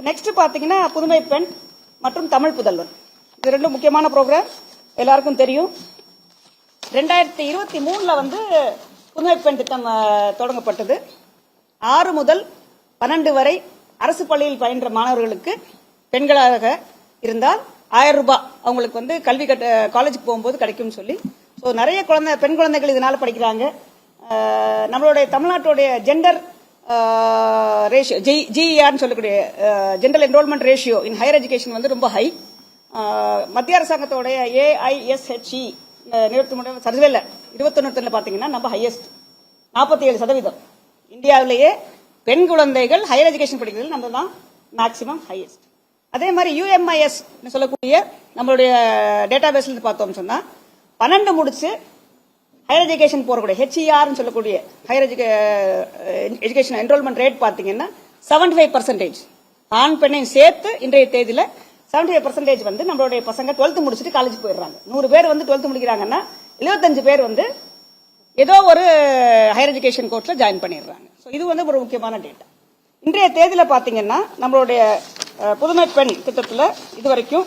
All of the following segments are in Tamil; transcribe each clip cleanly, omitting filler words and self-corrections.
நெக்ஸ்ட் பாத்தீங்கன்னா புதுமை பெண் மற்றும் தமிழ் புதல்வன், இது ரெண்டும் முக்கியமான ப்ரோக்ராம், எல்லாருக்கும் தெரியும். 2023 வந்து புதுமை பெண் திட்டம் தொடங்கப்பட்டது. 6 முதல் 12 வரை அரசு பள்ளியில் பயின்ற மாணவர்களுக்கு பெண்களாக இருந்தால் 1000 ரூபாய் அவங்களுக்கு வந்து கல்வி காலேஜுக்கு போகும்போது கிடைக்கும் சொல்லி, ஸோ நிறைய பெண் குழந்தைகள் இதனால படிக்கிறாங்க. நம்மளுடைய தமிழ்நாட்டுடைய ஜெண்டர் ரேஷியோ ஜிஇஆர்னு சொல்லக்கூடிய gender enrolment ratio in higher education வந்து ரொம்ப ஹை. மத்திய அரசாங்கத்தோடைய AISHE சர்வேல 21 பாத்தீங்கன்னா நம்ம ஹையஸ்ட் 47%. இந்தியாவிலேயே பெண் குழந்தைகள் ஹையர் எஜுகேஷன் படிக்கிறது நம்ம தான் மேக்சிமம் ஹையஸ்ட். அதே மாதிரி UMIS சொல்லக்கூடிய நம்மளுடைய டேட்டா பேஸ்ல இருந்து பார்த்தோம் சொன்னா 12 முடிச்சு ஹையர் எஜுகேஷன் போறக்கூடிய HER சொல்லக்கூடிய ஹையர் எஜுகேஷன் என்ரோல்மெண்ட் ரேட் பாத்தீங்கன்னா 75%. ஆண் பெண்ணையும் சேர்த்து இன்றைய தேதியில 75% வந்து நம்மளுடைய பசங்க 12th முடிச்சுட்டு காலேஜ் போயிடுறாங்க. 100 பேர் வந்து 12th முடிக்கிறாங்கன்னா 75 பேர் வந்து ஏதோ ஒரு ஹையர் எஜுகேஷன் கோர்ஸ்ல ஜாயின் பண்ணிடுறாங்க. இது வந்து ஒரு முக்கியமான டேட்டா. இன்றைய தேதியில பாத்தீங்கன்னா நம்மளுடைய புதுமை பெண் திட்டத்தில் இதுவரைக்கும்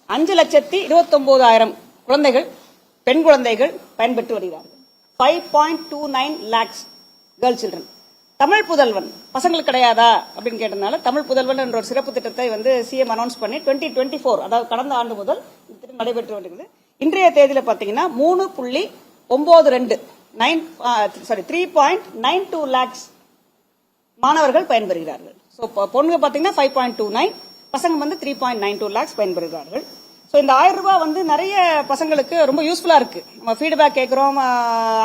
5,29,000 குழந்தைகள் பெண் குழந்தைகள் பயன்பெற்று வருகிறார்கள். 5.29 lakhs கேர்ள் சில்ட்ரன். தமிழ் புதல்வன் பசங்களுக்கு கிடையாதா அப்படின்னு கேட்டதுனால தமிழ் புதல்வன் என்ற ஒரு சிறப்பு திட்டத்தை வந்து CM அனௌன்ஸ் பண்ணி 2024 அதாவது கடந்த ஆண்டு முதல் இந்த திட்டம் நடைபெற்று வருகிறது. இன்றைய தேதியில பாத்தீங்கன்னா 3.92 lakhs மாணவர்கள் பயன்பெறுகிறார்கள். பொண்ணுங்க பாத்தீங்கன்னா 5.29, பசங்க வந்து 3.92 lakhs பயன்பெறுகிறார்கள். இந்த 1000 ரூபாய் வந்து நிறைய பசங்களுக்கு ரொம்ப யூஸ்ஃபுல்லா இருக்கு. நம்ம ஃபீட்பேக் கேட்கிறோம்,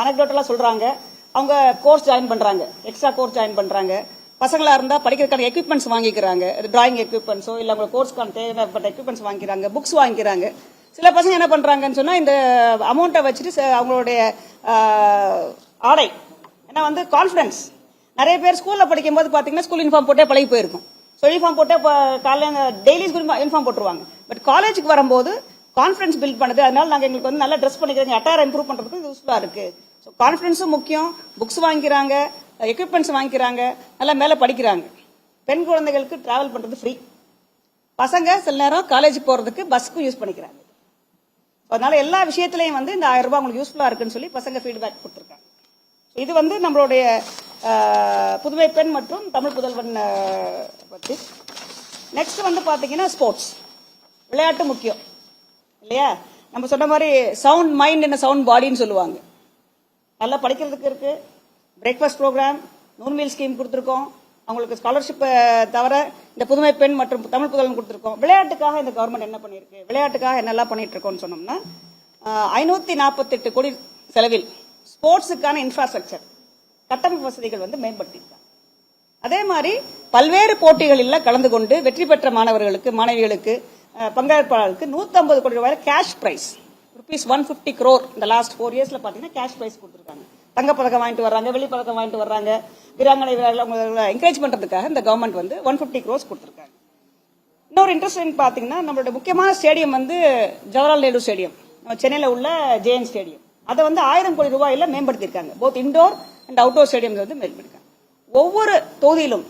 அனெக்டோட்டலா சொல்றாங்க. அவங்க கோர்ஸ் ஜாயின் பண்றாங்க, எக்ஸ்ட்ரா கோர்ஸ் ஜாயின் பண்றாங்க. பசங்களா இருந்தா படிக்கிறதுக்கான எக்யூப்மெண்ட்ஸ் வாங்கிக்கிறாங்க, டிராயிங் எக்யூப்மெண்ட்ஸோ இல்ல அவங்க கோர்ஸ்க்கான தேவைப்பட்ட எக்யூப்மெண்ட்ஸ் வாங்கிக்கிறாங்க, புக்ஸ் வாங்கிக்கிறாங்க. சில பசங்க என்ன பண்றாங்கன்னு சொன்னா இந்த அமௌண்ட்டை வச்சுட்டு அவங்களுடைய ஆடை ஏன்னா வந்து கான்பிடன்ஸ், நிறைய பேர் ஸ்கூல்ல படிக்கும் போது பாத்தீங்கன்னா ஸ்கூல் யூனிஃபார்ம் போட்டே பழகி போயிருக்கும். யூனிஃபார்ம் போட்டே காலையில டெய்லி யூனிஃபார்ம் போட்டுருவாங்க. பட் காலேஜுக்கு வரும்போது கான்பிடன்ஸ் பில்ட் பண்ணுது. அதனால நாங்க எங்களுக்கு வந்து நல்லா ட்ரெஸ் பண்ணிக்கிறோம், அட்டார் இம்ப்ரூவ் பண்றதுக்கு யூஸ்ஃபுல்லா இருக்கு. கான்பிடன்ஸும் முக்கியம், புக்ஸ் வாங்கிக்கிறாங்க, எக்யூப்மெண்ட்ஸ் வாங்கிக்கிறாங்க, நல்லா மேல படிக்கிறாங்க. பெண் குழந்தைகளுக்கு டிராவல் பண்றது ஃப்ரீ. பசங்க சில நேரம் காலேஜ் போறதுக்கு பஸ்க்கு யூஸ் பண்ணிக்கிறாங்க. அதனால எல்லா விஷயத்திலையும் வந்து இந்த 1000 ரூபாய் உங்களுக்கு யூஸ்ஃபுல்லா இருக்குன்னு சொல்லி பசங்க ஃபீட்பேக் கொடுத்திருக்காங்க. இது வந்து நம்மளுடைய புதுமை பெண் மற்றும் தமிழ் புதல்வன் பத்தி. நெக்ஸ்ட் வந்து பாத்தீங்கன்னா ஸ்போர்ட்ஸ், விளையாட்டு முக்கியம் இல்லையா? நம்ம சொன்ன மாதிரி சவுண்ட் மைண்ட் என்ன சவுண்ட் பாடின்னு சொல்லுவாங்க. நல்லா படிக்கிறதுக்கு இருக்கு, breakfast programme, noon meal scheme கொடுத்துருக்கோம். அவங்களுக்கு ஸ்காலர்ஷிப் தவிர இந்த புதுமை பெண் மற்றும் தமிழ் புதல்வன் கொடுத்துருக்கோம். விளையாட்டுக்காக இந்த கவர்மெண்ட் என்ன பண்ணிருக்கு, விளையாட்டுக்காக என்னெல்லாம் பண்ணிட்டு இருக்கோம்னு சொன்னோம்னா 548 கோடி செலவில் ஸ்போர்ட்ஸுக்கான இன்ஃப்ராஸ்ட்ரக்சர் கட்டமைப்பு வசதிகள் வந்து மேம்படுத்தியிருக்காங்க. அதே மாதிரி பல்வேறு போட்டிகளில் கலந்து கொண்டு வெற்றி பெற்ற மாணவர்களுக்கு மாணவிகளுக்கு பங்கேற்பாளர்களுக்கு 150 கோடி ரூபாய் கேஷ் பிரைஸ் ₹150 crore இந்த லாஸ்ட் 4 இயர்ஸ்ல பாத்தீங்கன்னா கேஷ் பிரைஸ் கொடுத்திருக்காங்க. தங்கப்பதக்கம் வாங்கிட்டு வர்றாங்க, வெள்ளிப்பதக்கம் வாங்கிட்டு வர்றாங்க. வீராங்கனை வீரர்களை என்கரேஜ் பண்றதுக்காக இந்த கவர்மெண்ட் வந்து 150 crores கொடுத்திருக்காங்க. இன்னொரு இன்ட்ரெஸ்டிங் பாத்தீங்கன்னா நம்மளோட முக்கியமான ஸ்டேடியம் வந்து ஜவஹர்லால் நேரு ஸ்டேடியம், சென்னையில உள்ள JN ஸ்டேடியம். அதை வந்து 1000 கோடி ரூபாயில மேம்படுத்தியிருக்காங்க. Both indoor and outdoor stadium வந்து மேம்படுத்திருக்காங்க. ஒவ்வொரு தொகுதியிலும்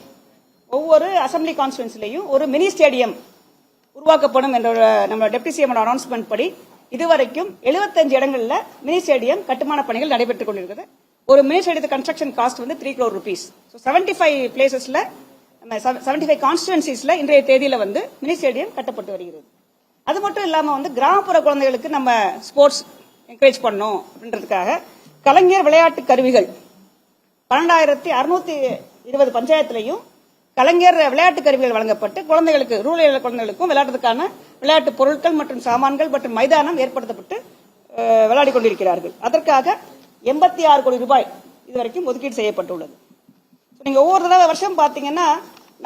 ஒவ்வொரு அசம்பிளி கான்ஸ்டிடுவன்சிலையும் ஒரு மினி ஸ்டேடியம் உருவாக்கப்படும் என்ற நம்ம டெப்டி CM அனௌன்ஸ்மெண்ட் படி இதுவரைக்கும் 75 இடங்கள்ல மினி ஸ்டேடியம் கட்டுமான பணிகள் நடைபெற்றுக் கொண்டிருக்கிறது. ஒரு மினி ஸ்டேடியத்து கன்ஸ்ட்ரக்ஷன் காஸ்ட் வந்து 3 crore rupees. 75 பிளேசஸ்ல 75 கான்ஸ்டிடுவன்சிஸ்ல இன்றைய தேதியில வந்து மினி ஸ்டேடியம் கட்டப்பட்டு வருகிறது. அது மட்டும் இல்லாம வந்து கிராமப்புற குழந்தைகளுக்கு நம்ம ஸ்போர்ட்ஸ் என்கரேஜ் பண்ணோம் அப்படின்றதுக்காக கலைஞர் விளையாட்டு கருவிகள் 12,620 பஞ்சாயத்திலையும் கலைஞர் விளையாட்டு கருவிகள் வழங்கப்பட்டு குழந்தைகளுக்கு ரூரல் குழந்தைகளுக்கும் விளையாடுறதுக்கான விளையாட்டு பொருட்கள் மற்றும் சாமான்கள் மற்றும் மைதானம் ஏற்படுத்தப்பட்டு விளையாடி கொண்டிருக்கிறார்கள். அதற்காக 86 கோடி ரூபாய் இதுவரைக்கும் ஒதுக்கீடு செய்யப்பட்டுள்ளது. நீங்க ஒவ்வொரு தடவை வருஷம் பாத்தீங்கன்னா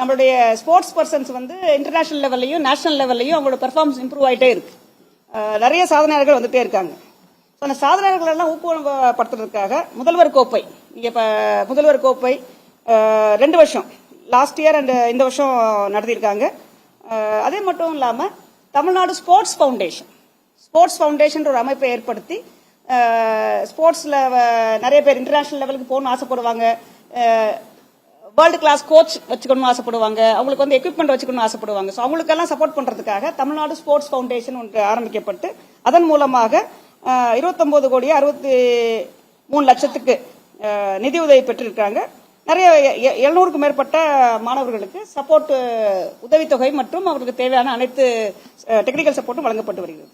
நம்மளுடைய ஸ்போர்ட்ஸ் பர்சன்ஸ் வந்து இன்டர்நேஷனல் லெவல்லையும் நேஷனல் லெவல்லையும் அவங்களோட பெர்ஃபார்மன்ஸ் இம்ப்ரூவ் ஆயிட்டே இருக்கு. நிறைய சாதனையாளர்கள் வந்துட்டே இருக்காங்க. அந்த சாதனையாளர்கள் எல்லாம் ஊக்குவப்படுத்துறதுக்காக முதல்வர் கோப்பை, நீங்க முதல்வர் கோப்பை 2 வருஷம் லாஸ்ட் இயர் அண்ட் இந்த வருஷம் நடத்தியிருக்காங்க. அதே மட்டும் இல்லாம தமிழ்நாடு ஸ்போர்ட்ஸ் ஃபவுண்டேஷன் ஒரு அமைப்பை ஏற்படுத்தி ஸ்போர்ட்ஸ்ல நிறைய பேர் இன்டர்நேஷனல் லெவலுக்கு போகணும்னு ஆசைப்படுவாங்க. வேர்ல்டு கிளாஸ் கோச் வச்சுக்கணும்னு ஆசைப்படுவாங்க, அவங்களுக்கு வந்து எக்யூப்மெண்ட் வச்சுக்கணும்னு ஆசைப்படுவாங்க. ஸோ அவங்களுக்கெல்லாம் சப்போர்ட் பண்றதுக்காக தமிழ்நாடு ஸ்போர்ட்ஸ் ஃபவுண்டேஷன் ஒன்று ஆரம்பிக்கப்பட்டு அதன் மூலமாக 29 கோடி 63 லட்சத்துக்கு நிதியுதவி பெற்றிருக்காங்க. நிறைய 700க்கும் மேற்பட்ட மாணவர்களுக்கு சப்போர்ட் உதவித்தொகை மற்றும் அவர்களுக்கு தேவையான அனைத்து டெக்னிக்கல் சப்போர்ட்டும் வழங்கப்பட்டு வருகிறது.